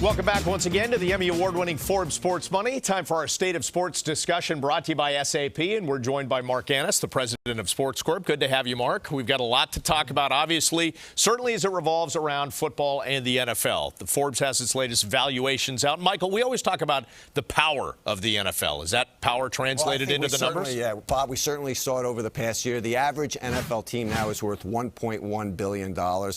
Welcome back once again to the Emmy Award-winning Forbes Sports Money. Time for our State of Sports discussion brought to you by SAP, and we're joined by Marc Ganis, the president of Sports Corp. Good to have you, Marc. We've got a lot to talk about, obviously, certainly as it revolves around football and the NFL. The Forbes has its latest valuations out. Michael, we always talk about the power of the NFL. Is that power translated into the numbers? Yeah, Bob, we certainly saw it over the past year. The average NFL team now is worth $1.1 billion.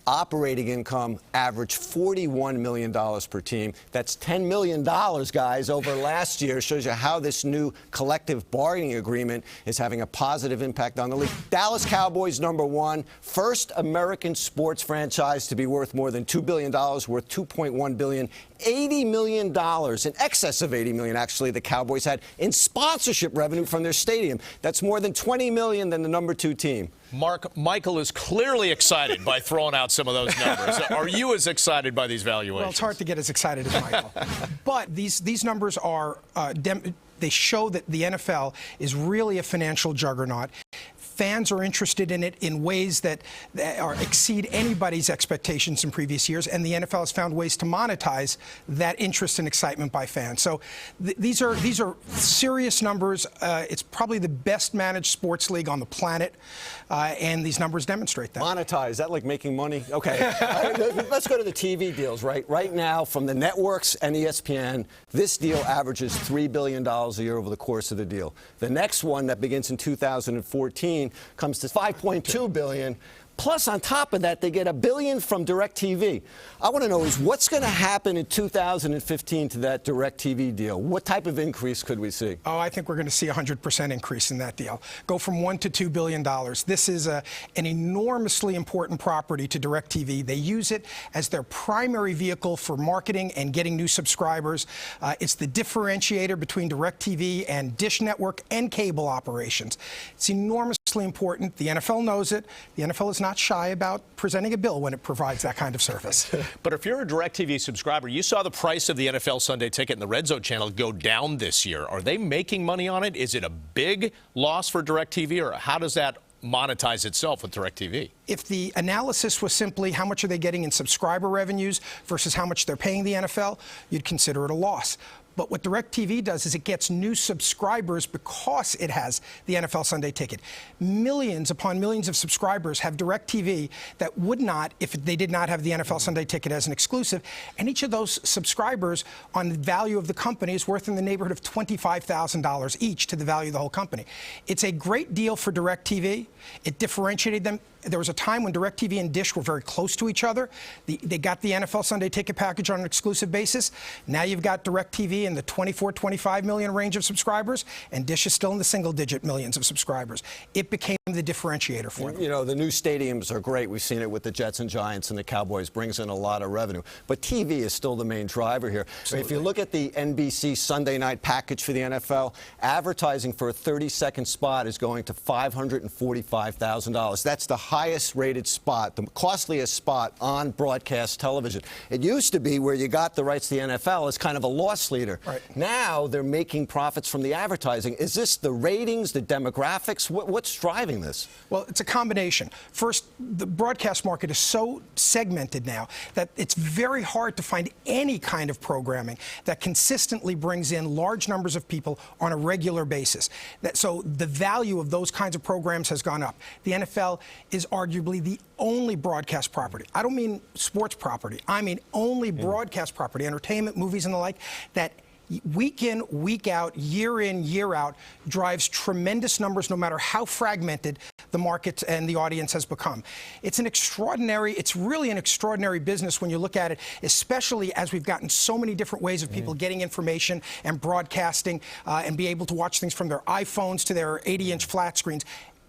Operating income averaged $41 million per team. That's $10 million, guys, over last year. Shows you how this new collective bargaining agreement is having a positive impact on the league. Dallas Cowboys, #1, first American sports franchise to be worth more than $2 billion, worth $2.1 billion. $80 million, in excess of $80 million, actually, the Cowboys had in sponsorship revenue from their stadium. That's more than $20 million than the #2 team. Marc, Michael is clearly excited by throwing out some of those numbers. Are you as excited by these valuations? Well, it's hard to get as excited as Michael. But these numbers are they show that the NFL is really a financial juggernaut. Fans are interested in it in ways that exceed anybody's expectations in previous years, and the NFL has found ways to monetize that interest and excitement by fans. So these are serious numbers. It's probably the best managed sports league on the planet, and these numbers demonstrate that. Monetize, is that like making money? Okay. Let's go to the TV deals, right? Right now, from the networks and ESPN, this deal averages $3 billion a year over the course of the deal. The next one that begins in 2014 comes to $5.2 billion. Plus, on top of that, they get $1 billion from DirecTV. I want to know is what's going to happen in 2015 to that DirecTV deal? What type of increase could we see? Oh, I think we're going to see a 100% increase in that deal. Go from $1 to $2 billion. This is an enormously important property to DirecTV. They use it as their primary vehicle for marketing and getting new subscribers. It's the differentiator between DirecTV and Dish Network and cable operations. It's enormously important. The NFL knows it. The NFL is not shy about presenting a bill when it provides that kind of service. But if you're a DirecTV subscriber, you saw the price of the NFL Sunday Ticket and the Red Zone channel go down this year. Are they making money on it? Is it a big loss for DirecTV, or how does that monetize itself with DirecTV? If the analysis was simply how much are they getting in subscriber revenues versus how much they're paying the NFL, you'd consider it a loss. But what DirecTV does is it gets new subscribers because it has the NFL Sunday Ticket. Millions upon millions of subscribers have DirecTV that would not if they did not have the NFL Sunday Ticket as an exclusive. And each of those subscribers on the value of the company is worth in the neighborhood of $25,000 each to the value of the whole company. It's a great deal for DirecTV. It differentiated them. There was a time when DirecTV and Dish were very close to each other. They got the NFL Sunday Ticket package on an exclusive basis. Now you've got DirecTV in the 24, 25 million range of subscribers, and Dish is still in the single-digit millions of subscribers. It became the differentiator for them. You know, the new stadiums are great. We've seen it with the Jets and Giants and the Cowboys. Brings in a lot of revenue. But TV is still the main driver here. If you look at the NBC Sunday night package for the NFL, advertising for a 30-second spot is going to $545,000. That's the highest rated spot, the costliest spot on broadcast television. It used to be where you got the rights to the NFL as kind of a loss leader. Right. Now they're making profits from the advertising. Is this the ratings, the demographics? What's driving this? Well, it's a combination. First, the broadcast market is so segmented now that it's very hard to find any kind of programming that consistently brings in large numbers of people on a regular basis. So the value of those kinds of programs has gone up. The NFL is arguably the only broadcast property. I don't mean sports property. I mean only broadcast property, entertainment, movies, and the like, that week in, week out, year in, year out, drives tremendous numbers no matter how fragmented the market and the audience has become. It's really an extraordinary business when you look at it, especially as we've gotten so many different ways of people getting information and broadcasting and be able to watch things from their iPhones to their 80-inch flat screens.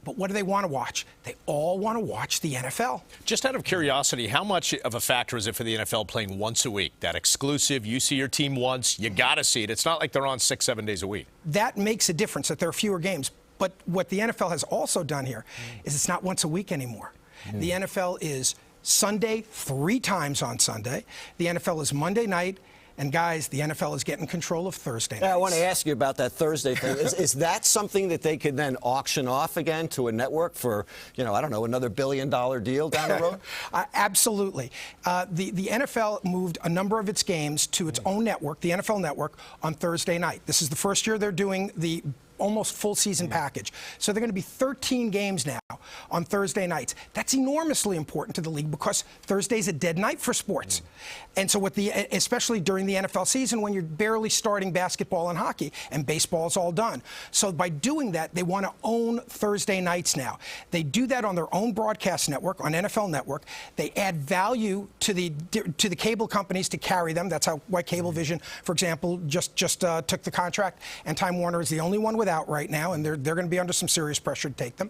But what do they want to watch? They all want to watch the NFL. Just out of curiosity, how much of a factor is it for the NFL playing once a week? That exclusive, you see your team once, you got to see it. It's not like they're on 6-7 days a week. That makes a difference, that there are fewer games. But what the NFL has also done here is it's not once a week anymore. The NFL is Sunday 3 times on Sunday. The NFL is Monday night, And guys, the NFL is getting control of Thursday nights. Yeah, I want to ask you about that Thursday thing. Is that something that they could then auction off again to a network for, I don't know, another $1 billion deal down the road? Absolutely. The NFL moved a number of its games to its own network, the NFL Network, on Thursday night. This is the first year they're doing the almost full season package. So they're going to be 13 games now on Thursday nights. That's enormously important to the league because Thursday's a dead night for sports. And so especially during the NFL season when you're barely starting basketball and hockey and baseball's all done. So by doing that, they want to own Thursday nights now. They do that on their own broadcast network, on NFL Network. They add value to the cable companies to carry them. That's why Cablevision, for example, just took the contract, and Time Warner is the only one without right now, and they're going to be under some serious pressure to take them.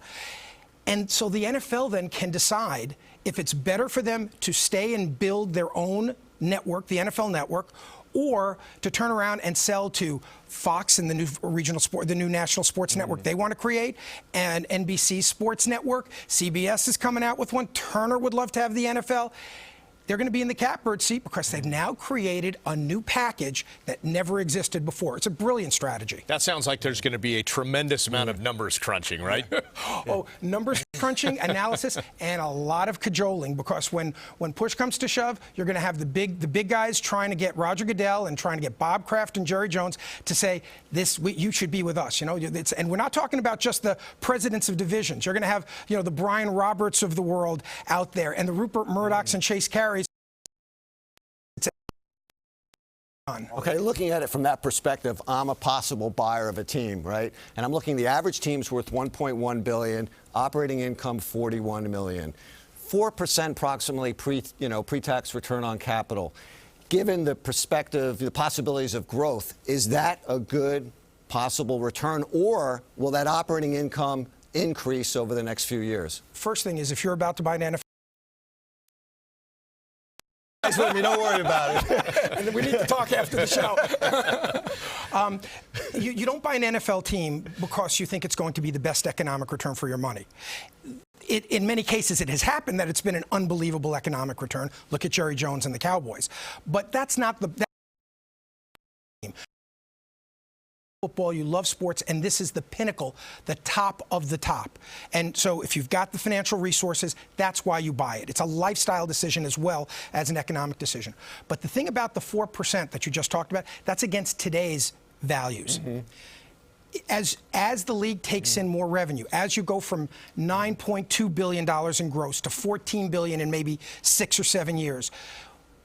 And so the NFL then can decide if it's better for them to stay and build their own network, the NFL Network, or to turn around and sell to Fox and the new the new national sports network they want to create, and NBC Sports Network. CBS is coming out with one. Turner would love to have the NFL. They're going to be in the catbird seat because they've now created a new package that never existed before. It's a brilliant strategy. That sounds like there's going to be a tremendous amount of numbers crunching, right? Oh, numbers crunching, analysis, and a lot of cajoling, because when push comes to shove, you're going to have the big guys trying to get Roger Goodell and trying to get Bob Kraft and Jerry Jones to say, you should be with us. And we're not talking about just the presidents of divisions. You're going to have, the Brian Roberts of the world out there, and the Rupert Murdochs and Chase Carey. Okay, looking at it from that perspective, I'm a possible buyer of a team, right? And I'm looking, the average team's worth $1.1 billion, operating income $41 million, 4% approximately pre-tax return on capital. Given the perspective, the possibilities of growth, is that a good possible return, or will that operating income increase over the next few years? First thing is, if you're about to buy an NFL, with me, don't worry about it. And then we need to talk after the show. You don't buy an NFL team because you think it's going to be the best economic return for your money. In many cases, it has happened that it's been an unbelievable economic return. Look at Jerry Jones and the Cowboys. But that's not the team. Football, you love sports, and this is the pinnacle, the top of the top. And so if you've got the financial resources, that's why you buy it. It's a lifestyle decision as well as an economic decision. But the thing about the 4% that you just talked about, that's against today's values. As the league takes in more revenue, as you go from $9.2 billion in gross to $14 billion in maybe 6 or 7 years,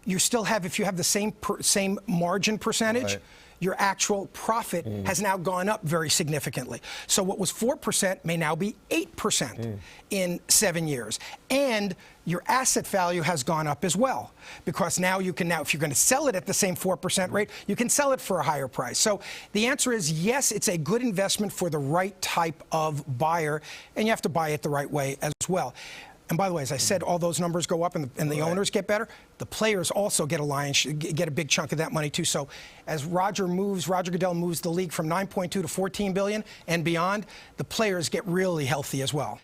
you still have, if you have the same margin percentage, right, your actual profit has now gone up very significantly. So what was 4% may now be 8% in 7 years. And your asset value has gone up as well, because now you can, if you're going to sell it at the same 4% rate, you can sell it for a higher price. So the answer is yes, it's a good investment for the right type of buyer, and you have to buy it the right way as well. And by the way, as I said, all those numbers go up and the owners get better. The players also get get a big chunk of that money too. So as Roger Goodell moves the league from 9.2 to 14 billion and beyond, the players get really healthy as well.